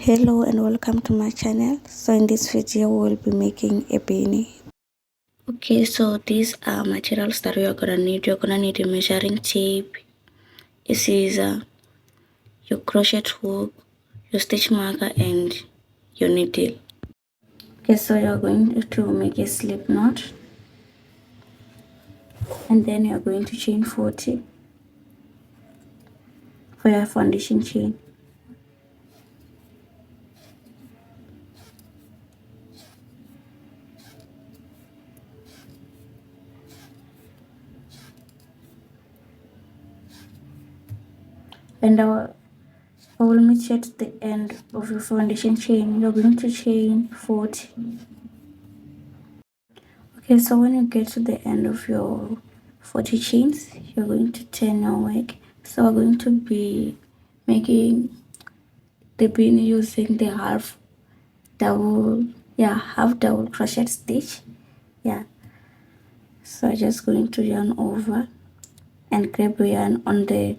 Hello and welcome to my channel. So in this video we will be making a beanie. Okay, so these are materials that you're gonna need. You're gonna need a measuring tape, a scissor, your crochet hook, your stitch marker, and your needle. Okay, so you're going to make a slip knot, and then you're going to chain 40 for your foundation chain. And I will meet you at the end of your foundation chain. You're going to chain 40. Okay, so when you get to the end of your 40 chains, you're going to turn your work. So we're going to be making the beanie using the half double crochet stitch. So I'm just going to yarn over and grab your yarn on the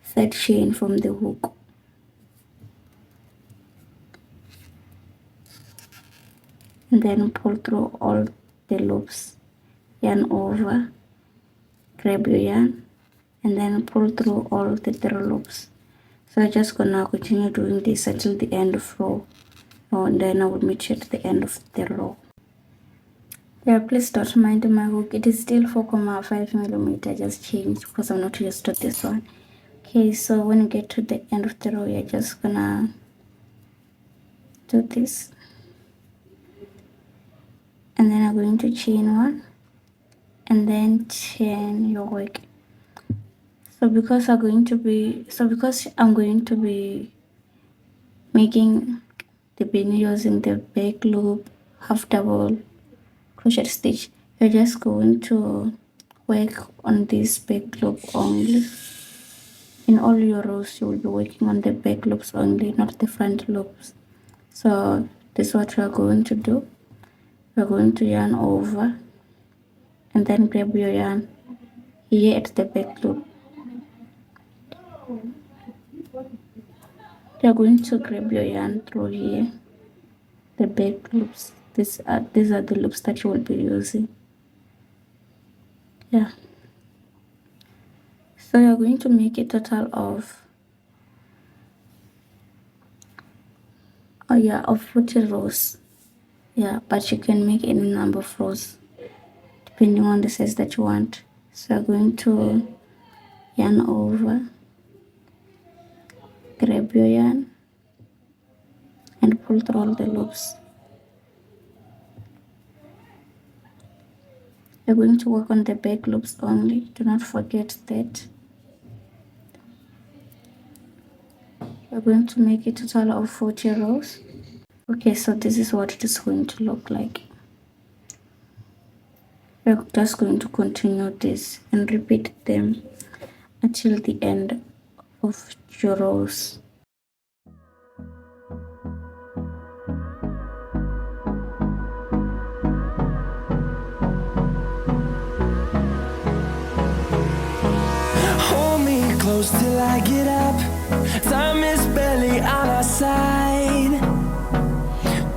third chain from the hook. And then pull through all the loops, yarn over, grab your yarn, and then pull through all the 3 loops. So I'm just gonna continue doing this until the end of row, and then I will meet you at the end of the row. Yeah, please don't mind my hook. It is still 4.5 millimeter. I just changed because I'm not used to this one. Okay, so when you get to the end of the row, you're just gonna do this, and then I'm going to chain 1, and then chain your work. So because I'm going to be making the beanie using the back loop, half double crochet stitch, you're just going to work on this back loop only. In all your rows, you will be working on the back loops only, not the front loops. So this is what we are going to do. We're going to yarn over and then grab your yarn here at the back loop. You're going to grab your yarn through here, the back loops. These are the loops that you will be using. Yeah. So you're going to make a total of 40 rows. Yeah, but you can make any number of rows depending on the size that you want. So you're going to yarn over, grab your yarn, and pull through all the loops. You're going to work on the back loops only. Do not forget that. You're going to make a total of 40 rows. Okay, so this is what it is going to look like. You're just going to continue this and repeat them until the end of your rows. Hold me close till I get up. Time is barely on our side.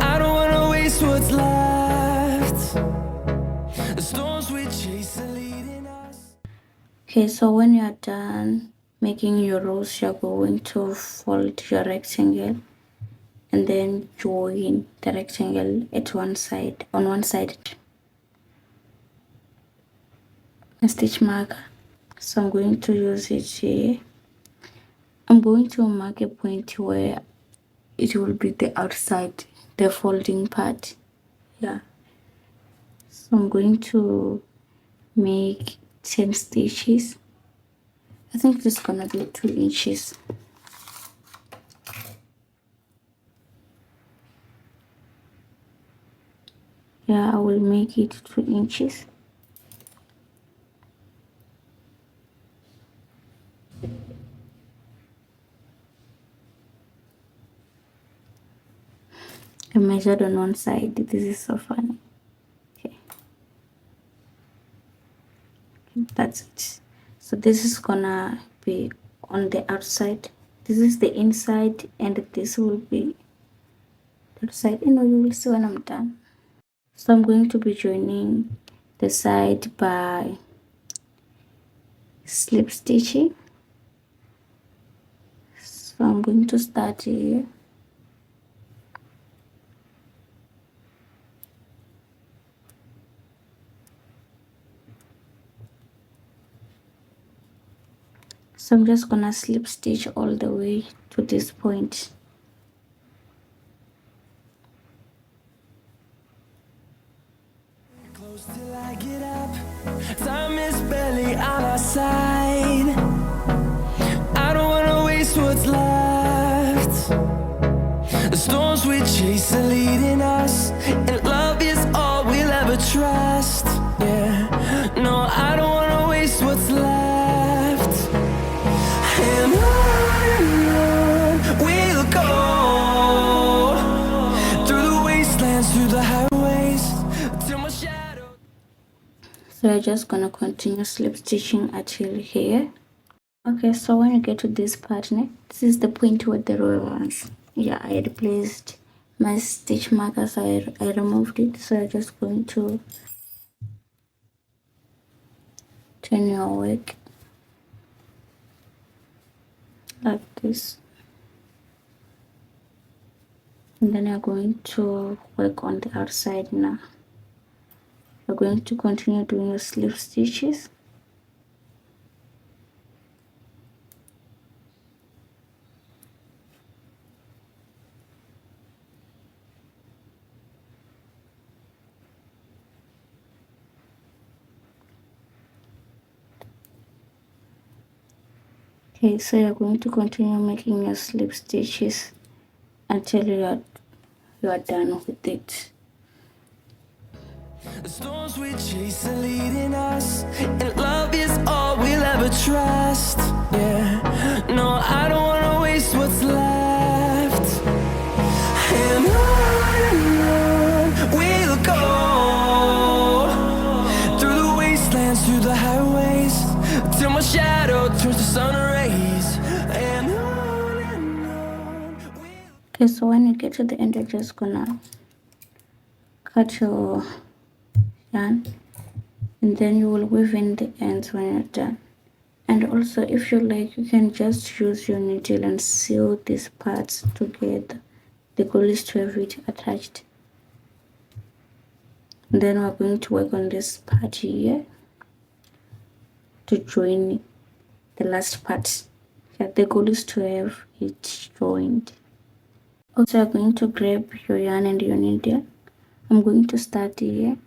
I don't wanna waste what's left. The storms we chase are leading us. Okay, so when you're done making your rows, you're going to fold your rectangle and then join the rectangle at on one side. A stitch marker. So I'm going to use it here. I'm going to mark a point where it will be the outside, the folding part. Yeah. So I'm going to make 10 stitches. I think this is gonna be 2 inches. Yeah, I will make it 2 inches. I measured on one side. This is so funny. Okay, that's it. So this is gonna be on the outside. This is the inside and this will be the side. You will see when I'm done. So I'm going to be joining the side by slip stitching. So I'm going to start here. So I'm just gonna slip stitch all the way to this point. Close till I get up. Time is barely on our side. I don't wanna waste what's left. The storms we chase are leading us, and love is all we'll ever trust. Yeah, no, I don't wanna waste what's left. And on we'll go, through the wastelands, through the highways, till my shadow. So you're just gonna continue slip stitching until here. Okay, so when you get to this part, this is the point where the row was. Yeah, I had placed my stitch markers. I removed it, so I'm just going to turn your work like this, and then you're going to work on the outside. Now you're going to continue doing your slip stitches. Okay, so you're going to continue making your slip stitches until you are done with it. The storms we chase are leading us, and love is all we'll ever trust. Yeah, no, I don't wanna waste what's left. And on we'll go, through the wastelands, through the highways, till my shadow turns to sun rays. And on Okay, so when you get to the end, you're just gonna cut your yarn, and then you will weave in the ends when you're done. And also, if you like, you can just use your needle and sew these parts together. The goal is to have it attached. And then we're going to work on this part here to join the last part. Yeah, the goal is to have it joined. Also, you're going to grab your yarn and your needle. I'm going to start here.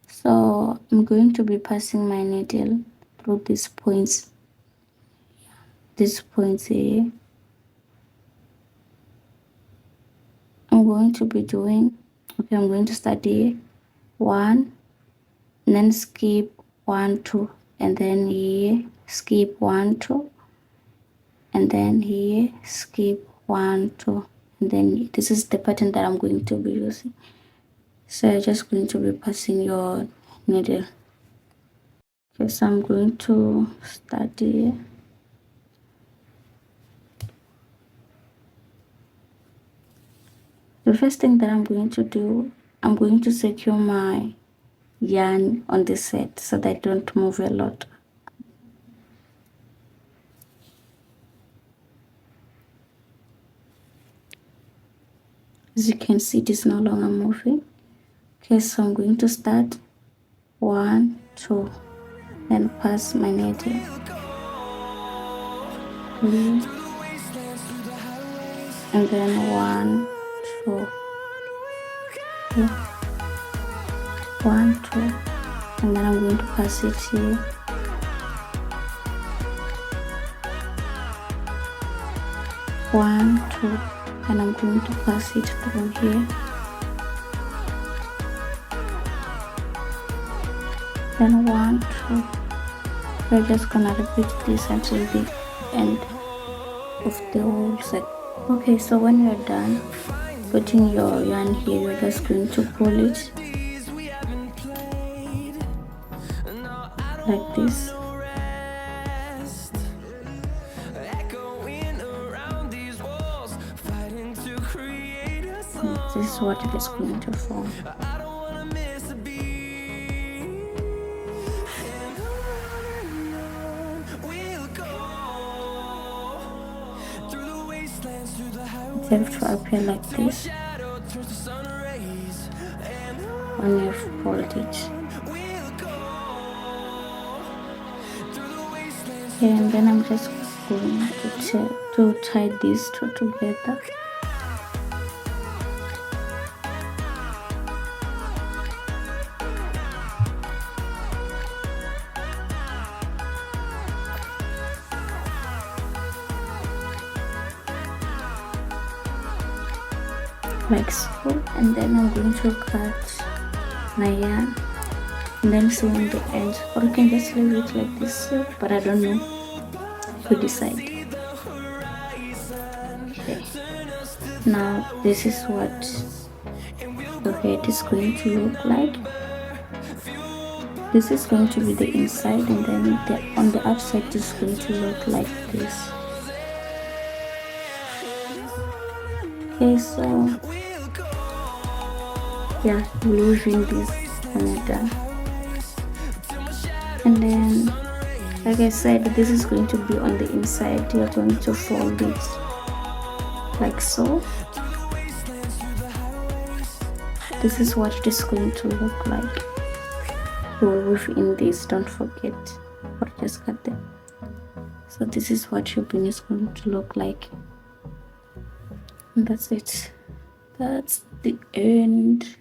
So I'm going to be passing my needle through these points here. I'm going to be doing, okay, I'm going to start here, 1, and then skip 1, 2, and then here skip 1, 2, and then here skip 1, 2, and then this is the pattern that I'm going to be using. So you're just going to be passing your needle. Okay, so I'm going to start here. The first thing that I'm going to do, I'm going to secure my yarn on this side so that I don't move a lot. As you can see, it is no longer moving. Okay, so I'm going to start 1, 2, then pass my needle 3, and then 1, 2, 1, 2, and then I'm going to pass it here. 1, 2, and I'm going to pass it through here. Then 1, 2. We're just gonna repeat this until the end of the whole set. Okay, so when you're done putting your yarn here, you're just going to pull it like this. This is what it is going to form. I don't wanna miss a beat. And on we'll go through the wastelands, through the highways. You have to appear like this Shadow turns to sun rays. And when you fold it. we'll go through the wastelands. Okay, and then I'm just going to tie these two together. Like so, and then I'm going to cut my yarn and then sew on the ends, or you can just leave it like this, but I don't know, you decide. Okay, now this is what the head is going to look like. This is going to be the inside, and then on the outside is going to look like this. Okay, so yeah, we're using this Canada, and then like I said, this is going to be on the inside. You're going to fold it like so. This is what it is going to look like. You will weave in this, don't forget, or just cut them. So this is what your beanie is going to look like, and that's it. That's the end.